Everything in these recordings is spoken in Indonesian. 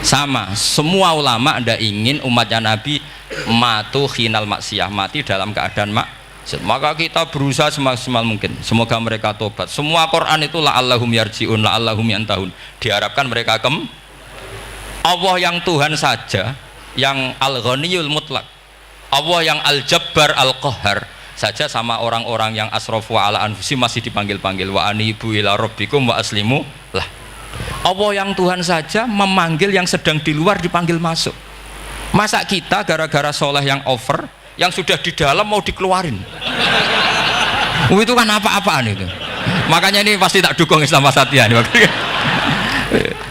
Sama, semua ulama ndak ingin umatnya Nabi matu khinal maksiyah, mati dalam keadaan maksiat. Maka kita berusaha semaksimal mungkin. Semoga mereka tobat. Semua Quran itu la'allahum yarji'un, la'allahum yantahun. Diharapkan mereka Allah yang Tuhan saja, yang Al-Ghaniyul Mutlaq, Allah yang Al-Jabbar Al-Qahhar saja sama orang-orang yang asrafu ala anfusi masih dipanggil-panggil wa anibu ila rabbikum wa aslimu lah. Allah yang Tuhan saja memanggil yang sedang di luar dipanggil masuk. Masa kita gara-gara soleh yang over, yang sudah di dalam mau dikeluarin? Itu kan apa-apaan itu. Makanya ini pasti tak dukung Islam Wasatiyah.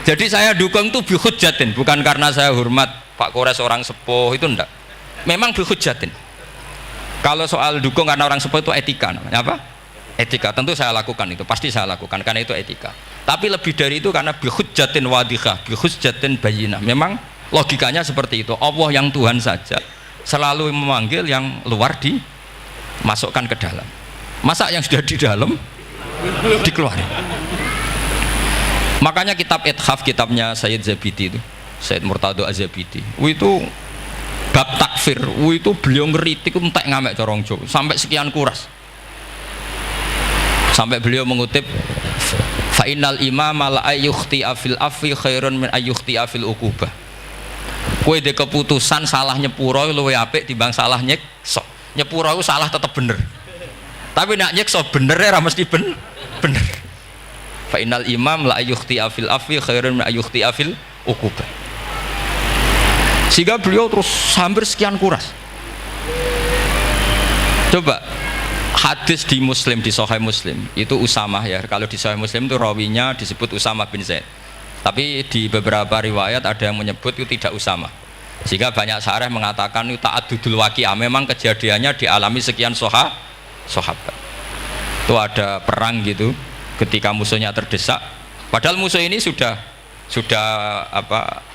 Jadi saya dukung itu bihujjatin, bukan karena saya hormat Pak Kores orang sepuh, itu enggak. Memang bihujjatin. Kalau soal dukung karena orang sepuh itu etika namanya apa? Etika, tentu saya lakukan itu, pasti saya lakukan karena itu etika. Tapi lebih dari itu karena bihujjatin wadihah, bihujjatin bayinah. Memang logikanya seperti itu. Allah yang Tuhan saja selalu memanggil yang luar dimasukkan ke dalam. Masa yang sudah di dalam dikeluarin? Makanya kitab Ithaf, kitabnya Sayyid Zabidi itu, Sayyid Murtado Az-Zabidi, itu bab takfir, itu beliau ngeritik entek ngamek corong Jawa sampai sekian kuras. Sampai beliau mengutip fa innal imama la ayyukhti afil afi khairun min ayyukhti afil uqubah. Kowe de keputusan salah nyepuro luwih apik timbang salah nyekso. Nyepuro iku salah tetep bener. Tapi nek nyekso bener ora mesti bener. Fa innal imam la ayyukhti afil afi khairun min ayyukhti afil uqubah. Sehingga beliau terus hampir sekian kuras. Coba hadis di Muslim, di Sahih Muslim itu Usamah ya. Kalau di Sahih Muslim itu rawinya disebut Usamah bin Zaid. Tapi di beberapa riwayat ada yang menyebut itu tidak Usamah. Sehingga banyak syarah mengatakan itu ta'addudul waqi'ah, memang kejadiannya dialami sekian sahabat. Itu ada perang gitu ketika musuhnya terdesak. Padahal musuh ini sudah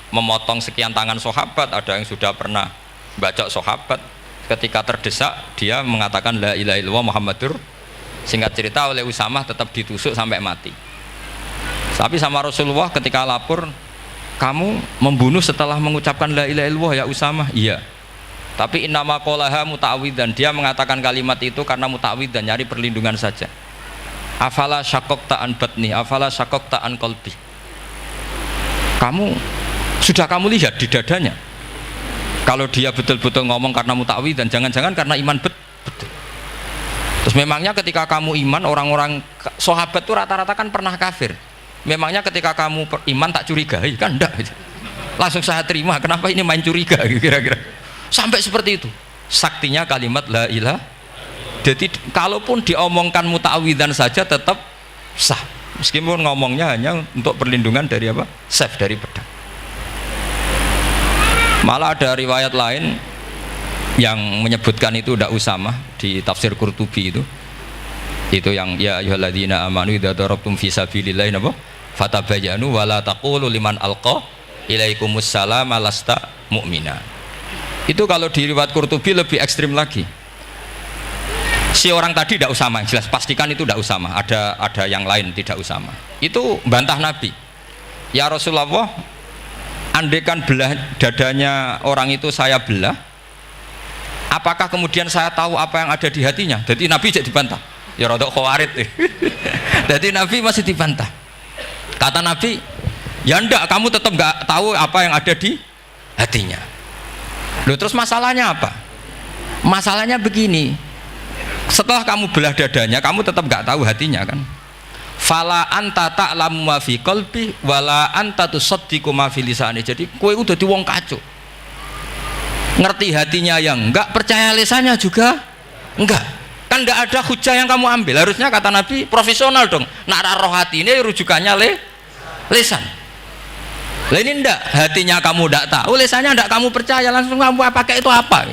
memotong sekian tangan sahabat, ada yang sudah pernah bacok sahabat. Ketika terdesak dia mengatakan la ilaha illallah Muhammadur. Singkat cerita oleh Usamah tetap ditusuk sampai mati. Tapi sama Rasulullah ketika lapor, kamu membunuh setelah mengucapkan la ilaha illallah ya Usamah? Iya. Tapi innama qolaha muta'awwidzan, dia mengatakan kalimat itu karena muta'awwidzan, nyari perlindungan saja. Afala syaqaqta an batni, afala syaqaqta an qalbi. Sudah kamu lihat di dadanya? Kalau dia betul-betul ngomong karena mutawi dan jangan-jangan karena iman betul. Terus memangnya ketika kamu iman, orang-orang sahabat itu rata-rata kan pernah kafir. Memangnya ketika kamu iman tak curigai? Kan enggak. Langsung saya terima. Kenapa ini main curiga kira-kira? Sampai seperti itu. Saktinya kalimat la ilaha. Jadi kalaupun diomongkan muta'awidzan saja tetap sah. Meskipun ngomongnya hanya untuk perlindungan dari apa? Safe, dari pedang. Malah ada riwayat lain yang menyebutkan itu ndak Usamah di tafsir Qurtubi itu yang ya ayyuhalladzina amanu idza darabtum fi sabilillahi napa fatabayyanu wala taqulu liman alqa ilaikumus salam lasta mu'mina. Itu kalau di riwayat Qurtubi lebih ekstrim lagi. Si orang tadi tidak Usamah, jelas pastikan itu tidak Usamah, ada yang lain tidak Usamah. Itu bantah Nabi. Ya Rasulullah, andaikan belah dadanya orang itu saya belah, apakah kemudian saya tahu apa yang ada di hatinya? Jadi Nabi jadi dibantah. Ya rodok khawarid. Jadi Nabi masih dibantah. Kata Nabi, ya enggak, kamu tetap enggak tahu apa yang ada di hatinya. Loh, terus masalahnya apa? Masalahnya begini, setelah kamu belah dadanya, kamu tetap enggak tahu hatinya kan? Fala anta ta'lamu ma fi qalbi wala anta tusaddiqu ma fi lisani. Jadi kowe udah di wong kacau. Ngerti hatinya yang enggak, percaya lisannya juga enggak. Kan enggak ada hujah yang kamu ambil. Harusnya kata Nabi profesional dong. Nak roh hati ini rujukannya lisan. Lah ini enggak, hatinya kamu enggak tahu, lisannya enggak kamu percaya, langsung kamu pakai itu apa?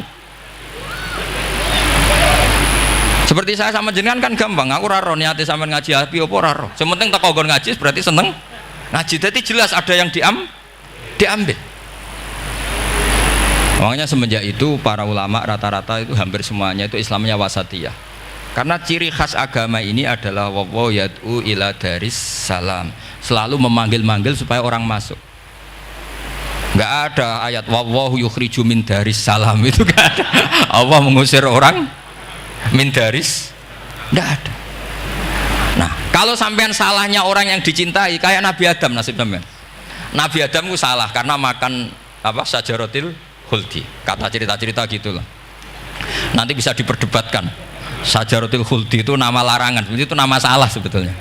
Seperti saya sama jenengan kan gampang, aku raro niati sampean ngaji api apa raro. Sementing teko nggon ngaji berarti seneng ngaji. Jadi jelas ada yang diambil. Makanya semenjak itu para ulama rata-rata itu hampir semuanya itu Islamnya wasatiyah. Karena ciri khas agama ini adalah wa yad'u ila daris salam. Selalu memanggil-manggil supaya orang masuk. Nggak ada ayat wallahu yukhriju min daris salam, itu nggak ada. Allah mengusir orang min daris, nggak ada. Nah, kalau sampean salahnya orang yang dicintai kayak Nabi Adam, nasib sampean. Nabi Adam itu salah karena makan apa sajaratil khuldi. Kata cerita-cerita gitulah. Nanti bisa diperdebatkan. Sajaratil khuldi itu nama larangan, itu nama salah sebetulnya.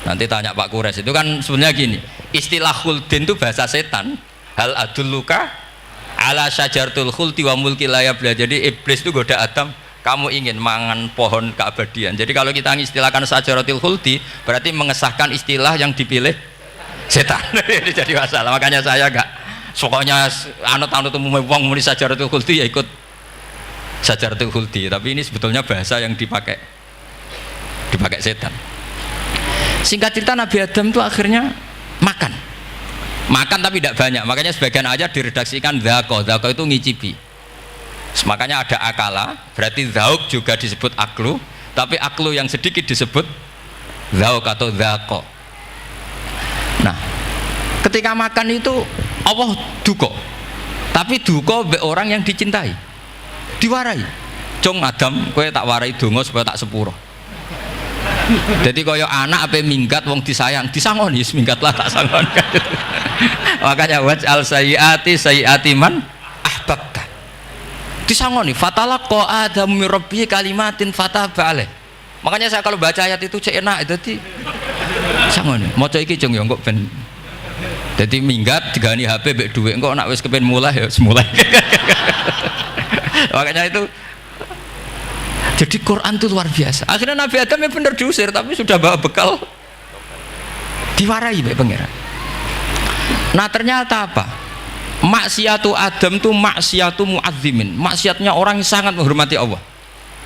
Nanti tanya Pak Kures, itu kan sebenarnya gini. Istilah khuldin itu bahasa setan. Hal adulluka ala syajaratul khuldi wa mulki la yabla. Jadi iblis itu goda Adam, kamu ingin mangan pohon keabadian. Jadi kalau kita istilahkan syajaratul khuldi berarti mengesahkan istilah yang dipilih setan. Ini jadi masalah. Makanya saya enggak pokoknya anut-anut umum wong muni syajaratul khuldi ya ikut syajaratul khuldi, tapi ini sebetulnya bahasa yang dipakai setan. Singkat cerita Nabi Adam itu akhirnya makan tapi tidak banyak, makanya sebagian aja diredaksikan dzaqo itu ngicipi. Makanya ada akala, berarti zauk juga disebut aklu, tapi aklu yang sedikit disebut zauk atau dzaqo. Nah, ketika makan itu Allah duka, tapi duka be orang yang dicintai, diwarai. Cung Adam, kowe tak warai donga supaya tak sepuro. Jadi kaya anak apa minggat wong disayang, disangoni minggatlah tak sangon. Makanya waj'al sayyiati man ahbabta. Disangoni fatalaqa Adam min rabbih kalimatin fataba alaih. Makanya saya kalau baca ayat itu cek enak, dadi sangoni. Maca iki cung ya engko ben dadi minggat digani HP mbek dhuwit engko nek wis kepen mulai ya semulai. Makanya itu jadi Quran itu luar biasa. Akhirnya Nabi Adam yang benar diusir, tapi sudah bawa bekal, diwarai oleh pangeran. Nah ternyata apa? Maksiatu Adam itu maksiatu mu'azzimin, maksiatnya orang yang sangat menghormati Allah.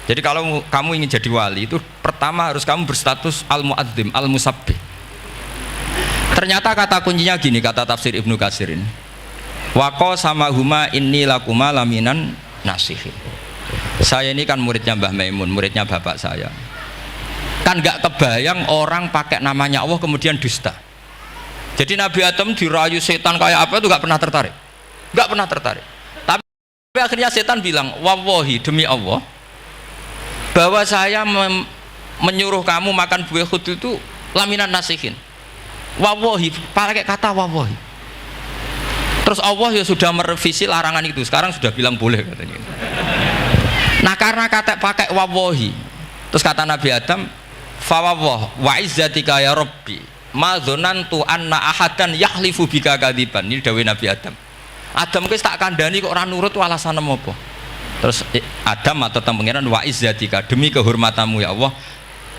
Jadi kalau kamu ingin jadi wali itu pertama harus kamu berstatus al-mu'azzim, al-musabbih. Ternyata kata kuncinya gini, kata tafsir Ibnu Katsirin. Waqo sama huma inni lakuma laminan nasihin. Saya ini kan muridnya Mbah Maimun, muridnya bapak saya. Kan nggak kebayang orang pakai namanya Allah kemudian dusta. Jadi Nabi Adam dirayu setan kayak apa itu nggak pernah tertarik, nggak pernah tertarik. Tapi akhirnya setan bilang, wallahi demi Allah, bahwa saya menyuruh kamu makan buah khut itu laminan nasihin. Wallahi, pakai kata wallahi. Terus Allah ya sudah merevisi larangan itu, sekarang sudah bilang boleh katanya. Nah karena kata pakai wawahi, terus kata Nabi Adam, fawawah wa izzatika ya Rabbi ma dzanantu anna ahadan yahlifu bika kadziban. Ini dawuh Nabi Adam. Adam wis tak kandhani kok ora nurut alasan apa? Terus Adam atau pangeran wa izzatika, demi kehormatanmu ya Allah,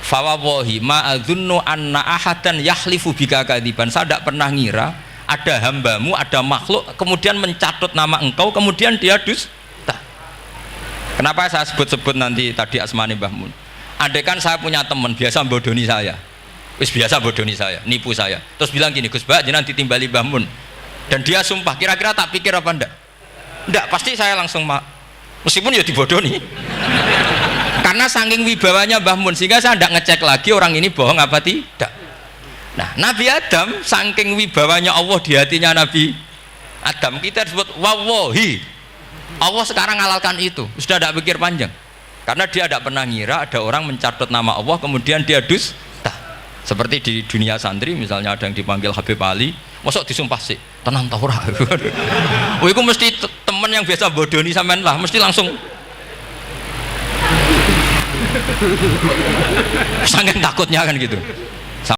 fawawahi ma adzunnu anna ahadan yahlifu bika kadziban. Saya tidak pernah ngira ada hambamu, ada makhluk kemudian mencatut nama engkau kemudian dia dusta. Kenapa saya sebut-sebut nanti tadi asmane Mbah Mun? Andaikan saya punya teman biasa bodoni saya, biasa bodoni saya, nipu saya, terus bilang gini, Gus Bah jenengan ditimbali Mbah Mun, dan dia sumpah, kira-kira tak pikir apa enggak? Enggak, pasti saya langsung meskipun ya dibodoni. Karena saking wibawanya Mbah Mun sehingga saya enggak ngecek lagi orang ini bohong apa tidak. Nah, Nabi Adam saking wibawanya Allah di hatinya Nabi Adam, kita disebut wawahi. Allah sekarang halalkan itu, sudah tidak pikir panjang, karena dia tidak pernah ngira ada orang mencatut nama Allah kemudian dia dusta. Seperti di dunia santri misalnya ada yang dipanggil Habib Ali, masuk disumpah sih tenang tau ora. Oh itu mesti teman yang biasa bodoni sampean lah, mesti langsung sangat takutnya kan gitu.